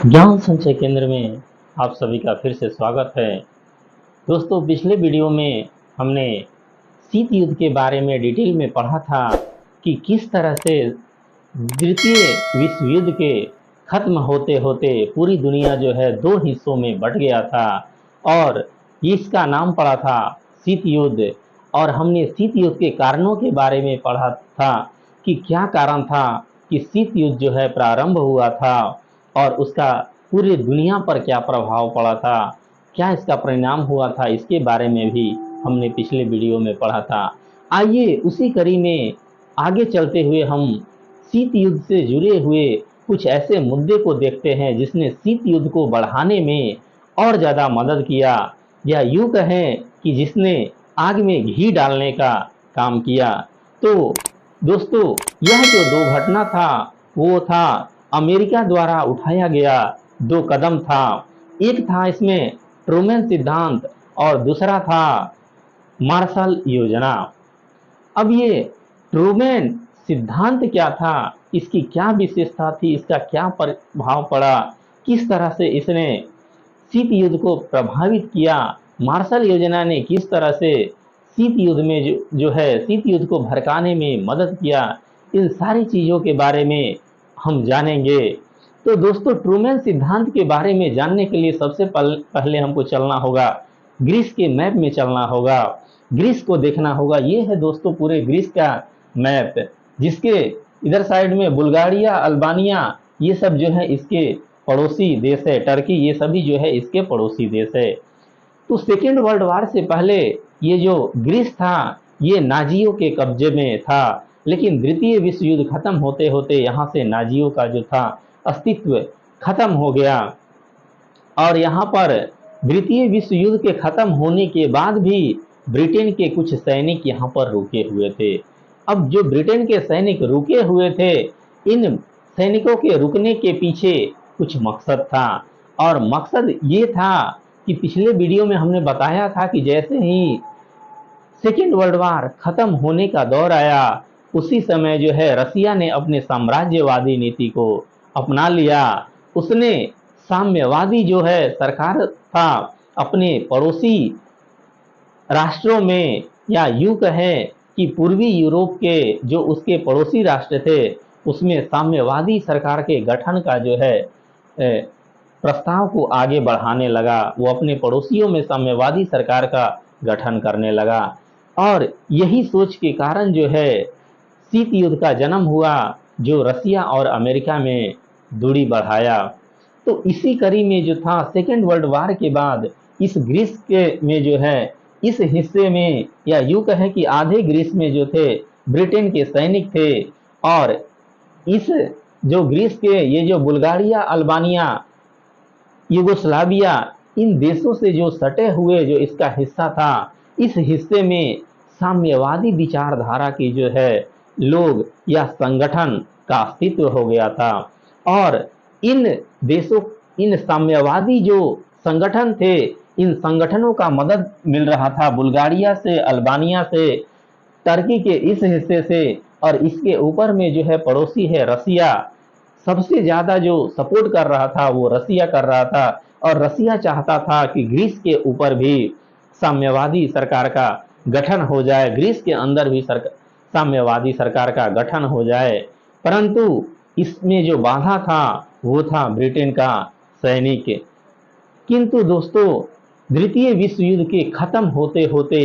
ज्ञान संचय केंद्र में आप सभी का फिर से स्वागत है। दोस्तों, पिछले वीडियो में हमने शीत युद्ध के बारे में डिटेल में पढ़ा था कि किस तरह से द्वितीय विश्व युद्ध के खत्म होते होते पूरी दुनिया जो है दो हिस्सों में बट गया था और इसका नाम पड़ा था शीत युद्ध। और हमने शीत युद्ध के कारणों के बारे में पढ़ा था कि क्या कारण था कि शीत युद्ध जो है प्रारंभ हुआ था और उसका पूरी दुनिया पर क्या प्रभाव पड़ा था, क्या इसका परिणाम हुआ था, इसके बारे में भी हमने पिछले वीडियो में पढ़ा था। आइए उसी कड़ी में आगे चलते हुए हम शीत युद्ध से जुड़े हुए कुछ ऐसे मुद्दे को देखते हैं जिसने शीत युद्ध को बढ़ाने में और ज़्यादा मदद किया, या यूँ कहें कि जिसने आग में घी डालने का काम किया। तो दोस्तों, यह जो दो घटना था वो था अमेरिका द्वारा उठाया गया दो कदम था। एक था इसमें ट्रूमैन सिद्धांत और दूसरा था मार्शल योजना। अब ये ट्रूमैन सिद्धांत क्या था, इसकी क्या विशेषता थी, इसका क्या प्रभाव पड़ा, किस तरह से इसने शीत युद्ध को प्रभावित किया, मार्शल योजना ने किस तरह से शीत युद्ध में जो है शीत युद्ध को भड़काने में मदद किया, इन सारी चीज़ों के बारे में हम जानेंगे। तो दोस्तों, ट्रूमैन सिद्धांत के बारे में जानने के लिए सबसे पहले हमको चलना होगा, ग्रीस के मैप में चलना होगा, ग्रीस को देखना होगा। ये है दोस्तों पूरे ग्रीस का मैप, जिसके इधर साइड में बुल्गारिया, अल्बानिया, ये सब जो है इसके पड़ोसी देश है। टर्की, ये सभी जो है इसके पड़ोसी देश है। तो सेकेंड वर्ल्ड वार से पहले ये जो ग्रीस था ये नाजियों के कब्जे में था, लेकिन द्वितीय विश्व युद्ध खत्म होते होते यहाँ से नाजियों का जो था अस्तित्व खत्म हो गया। और यहाँ पर द्वितीय विश्व युद्ध के खत्म होने के बाद भी ब्रिटेन के कुछ सैनिक यहाँ पर रुके हुए थे। अब जो ब्रिटेन के सैनिक रुके हुए थे, इन सैनिकों के रुकने के पीछे कुछ मकसद था, और मकसद ये था कि पिछले वीडियो में हमने बताया था कि जैसे ही सेकेंड वर्ल्ड वार खत्म होने का दौर आया, उसी समय जो है रसिया ने अपने साम्राज्यवादी नीति को अपना लिया। उसने साम्यवादी जो है सरकार था अपने पड़ोसी राष्ट्रों में, या यूं कहें कि पूर्वी यूरोप के जो उसके पड़ोसी राष्ट्र थे उसमें साम्यवादी सरकार के गठन का जो है प्रस्ताव को आगे बढ़ाने लगा। वो अपने पड़ोसियों में साम्यवादी सरकार का गठन करने लगा, और यही सोच के कारण जो है शीत युद्ध का जन्म हुआ, जो रसिया और अमेरिका में दूरी बढ़ाया। तो इसी कड़ी में जो था सेकेंड वर्ल्ड वार के बाद इस ग्रीस के में जो है इस हिस्से में, या यूं कहें कि आधे ग्रीस में जो थे ब्रिटेन के सैनिक थे, और इस जो ग्रीस के ये जो बुल्गारिया, अल्बानिया, युगोस्लाविया, इन देशों से जो सटे हुए जो इसका हिस्सा था, इस हिस्से में साम्यवादी विचारधारा की जो है लोग या संगठन का अस्तित्व हो गया था। और इन देशों, इन साम्यवादी जो संगठन थे, इन संगठनों का मदद मिल रहा था बुल्गारिया से, अल्बानिया से, टर्की के इस हिस्से से, और इसके ऊपर में जो है पड़ोसी है रसिया। सबसे ज़्यादा जो सपोर्ट कर रहा था वो रसिया कर रहा था, और रसिया चाहता था कि ग्रीस के ऊपर भी साम्यवादी सरकार का गठन हो जाए, ग्रीस के अंदर भी साम्यवादी सरकार का गठन हो जाए। परंतु इसमें जो बाधा था वो था ब्रिटेन का सैनिक। किंतु दोस्तों, द्वितीय विश्व युद्ध के खत्म होते होते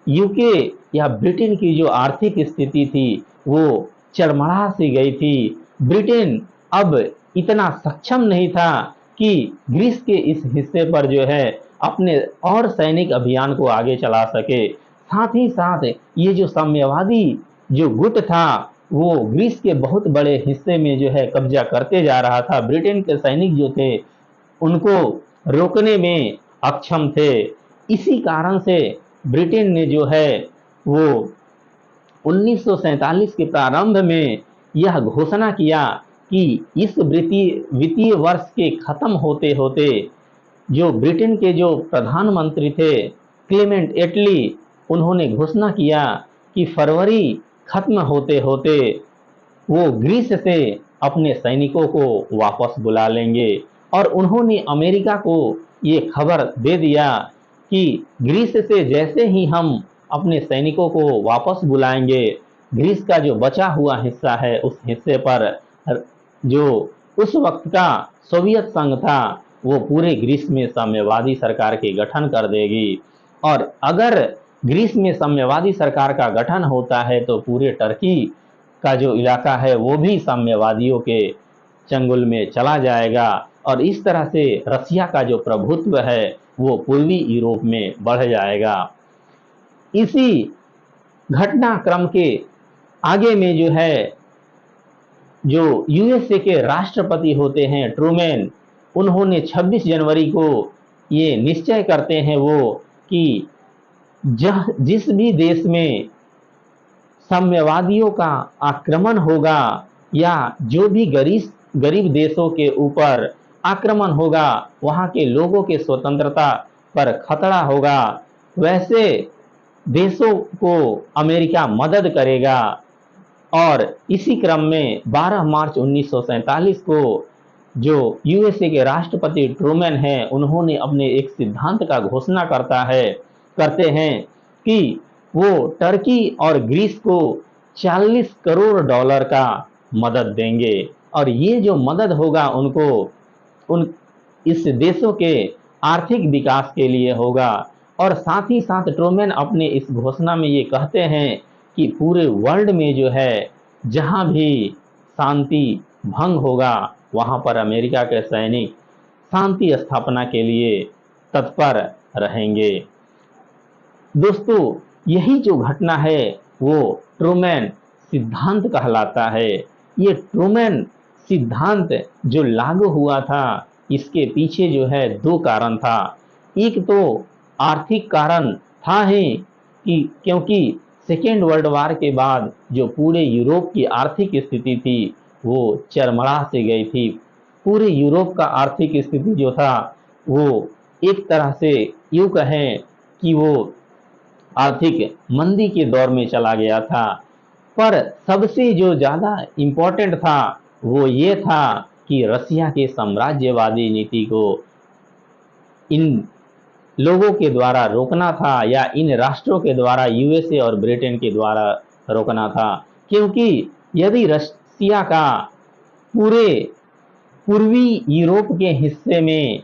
यूके या ब्रिटेन की जो आर्थिक स्थिति थी वो चरमरा सी गई थी। ब्रिटेन अब इतना सक्षम नहीं था कि ग्रीस के इस हिस्से पर जो है अपने और सैनिक अभियान को आगे चला सके। साथ ही साथ ये जो साम्यवादी जो गुट था वो ग्रीस के बहुत बड़े हिस्से में जो है कब्जा करते जा रहा था। ब्रिटेन के सैनिक जो थे उनको रोकने में अक्षम थे। इसी कारण से ब्रिटेन ने जो है वो 1947 के प्रारंभ में यह घोषणा किया कि इस वित्तीय वर्ष के खत्म होते होते जो ब्रिटेन के जो प्रधानमंत्री थे क्लेमेंट एटली, उन्होंने घोषणा किया कि फरवरी खत्म होते होते वो ग्रीस से अपने सैनिकों को वापस बुला लेंगे और उन्होंने अमेरिका को ये खबर दे दिया कि ग्रीस से जैसे ही हम अपने सैनिकों को वापस बुलाएंगे, ग्रीस का जो बचा हुआ हिस्सा है उस हिस्से पर जो उस वक्त का सोवियत संघ था वो पूरे ग्रीस में साम्यवादी सरकार के गठन कर देगी। और अगर ग्रीस में साम्यवादी सरकार का गठन होता है तो पूरे टर्की का जो इलाका है वो भी साम्यवादियों के चंगुल में चला जाएगा और इस तरह से रसिया का जो प्रभुत्व है वो पूर्वी यूरोप में बढ़ जाएगा। इसी घटनाक्रम के आगे में जो है जो यूएसए के राष्ट्रपति होते हैं ट्रूमैन, उन्होंने 26 जनवरी को ये निश्चय करते हैं वो कि जिस भी देश में साम्यवादियों का आक्रमण होगा या जो भी गरीब देशों के ऊपर आक्रमण होगा, वहाँ के लोगों के स्वतंत्रता पर खतरा होगा, वैसे देशों को अमेरिका मदद करेगा। और इसी क्रम में 12 मार्च 1947 को जो यूएसए के राष्ट्रपति ट्रूमैन हैं, उन्होंने अपने एक सिद्धांत का घोषणा करते हैं कि वो टर्की और ग्रीस को 40 करोड़ डॉलर का मदद देंगे और ये जो मदद होगा उन इस देशों के आर्थिक विकास के लिए होगा। और साथ ही साथ ट्रूमैन अपने इस घोषणा में ये कहते हैं कि पूरे वर्ल्ड में जो है जहां भी शांति भंग होगा वहां पर अमेरिका के सैनिक शांति स्थापना के लिए तत्पर रहेंगे। दोस्तों, यही जो घटना है वो ट्रूमैन सिद्धांत कहलाता है। ये ट्रूमैन सिद्धांत जो लागू हुआ था इसके पीछे जो है दो कारण था। एक तो आर्थिक कारण था ही कि क्योंकि सेकेंड वर्ल्ड वार के बाद जो पूरे यूरोप की आर्थिक स्थिति थी वो चरमरा से गई थी। पूरे यूरोप का आर्थिक स्थिति जो था वो एक तरह से यूँ कहें कि वो आर्थिक मंदी के दौर में चला गया था। पर सबसे जो ज़्यादा इम्पोर्टेंट था वो ये था कि रसिया के साम्राज्यवादी नीति को इन लोगों के द्वारा रोकना था या इन राष्ट्रों के द्वारा यूएसए और ब्रिटेन के द्वारा रोकना था। क्योंकि यदि रसिया का पूरे पूर्वी यूरोप के हिस्से में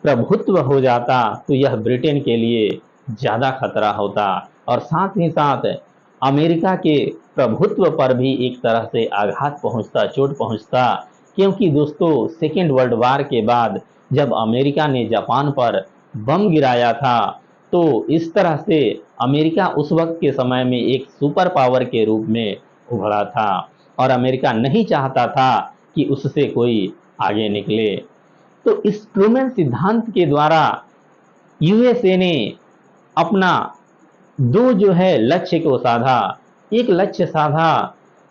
प्रभुत्व हो जाता तो यह ब्रिटेन के लिए ज़्यादा खतरा होता और साथ ही साथ अमेरिका के प्रभुत्व पर भी एक तरह से आघात पहुंचता, चोट पहुंचता। क्योंकि दोस्तों, सेकेंड वर्ल्ड वार के बाद जब अमेरिका ने जापान पर बम गिराया था तो इस तरह से अमेरिका उस वक्त के समय में एक सुपर पावर के रूप में उभरा था और अमेरिका नहीं चाहता था कि उससे कोई आगे निकले। तो इस ट्रूमैन सिद्धांत के द्वारा यूएसए ने अपना दो जो है लक्ष्य को साधा। एक लक्ष्य साधा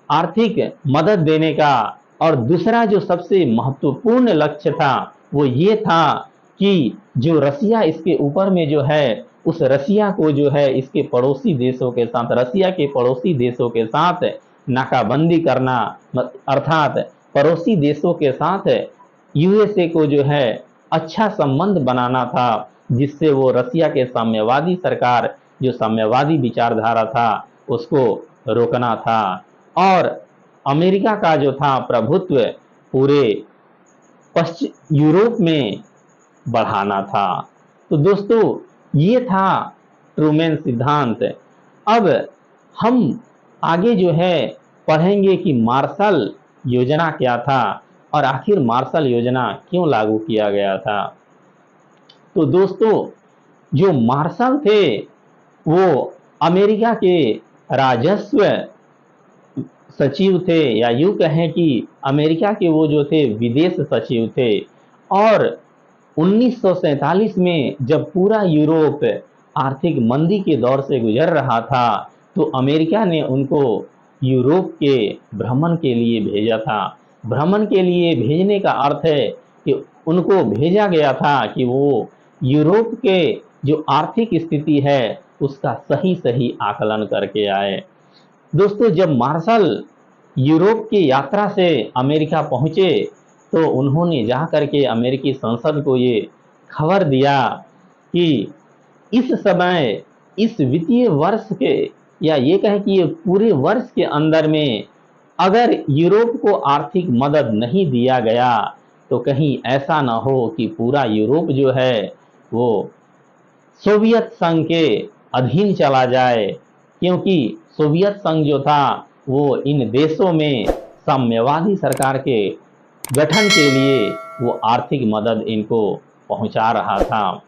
आर्थिक मदद देने का और दूसरा जो सबसे महत्वपूर्ण लक्ष्य था वो ये था कि जो रसिया इसके ऊपर में जो है उस रसिया को जो है इसके पड़ोसी देशों के साथ, रसिया के पड़ोसी देशों के साथ नाकाबंदी करना, अर्थात पड़ोसी देशों के साथ यूएसए को जो है अच्छा संबंध बनाना था जिससे वो रसिया के साम्यवादी सरकार जो साम्यवादी विचारधारा था उसको रोकना था और अमेरिका का जो था प्रभुत्व पूरे पश्चिम यूरोप में बढ़ाना था। तो दोस्तों, ये था ट्रूमैन सिद्धांत। अब हम आगे जो है पढ़ेंगे कि मार्शल योजना क्या था और आखिर मार्शल योजना क्यों लागू किया गया था। तो दोस्तों, जो मार्शल थे वो अमेरिका के राजस्व सचिव थे या यूँ कहें कि अमेरिका के वो जो थे विदेश सचिव थे। और 1947 में जब पूरा यूरोप आर्थिक मंदी के दौर से गुजर रहा था तो अमेरिका ने उनको यूरोप के भ्रमण के लिए भेजा था। भ्रमण के लिए भेजने का अर्थ है कि उनको भेजा गया था कि वो यूरोप के जो आर्थिक स्थिति है उसका सही सही आकलन करके आए। दोस्तों, जब मार्शल यूरोप की यात्रा से अमेरिका पहुंचे तो उन्होंने जा करके अमेरिकी संसद को ये खबर दिया कि इस समय इस वित्तीय वर्ष के, या ये कहें कि ये पूरे वर्ष के अंदर में अगर यूरोप को आर्थिक मदद नहीं दिया गया तो कहीं ऐसा ना हो कि पूरा यूरोप जो है वो सोवियत संघ के अधीन चला जाए, क्योंकि सोवियत संघ जो था वो इन देशों में साम्यवादी सरकार के गठन के लिए वो आर्थिक मदद इनको पहुंचा रहा था।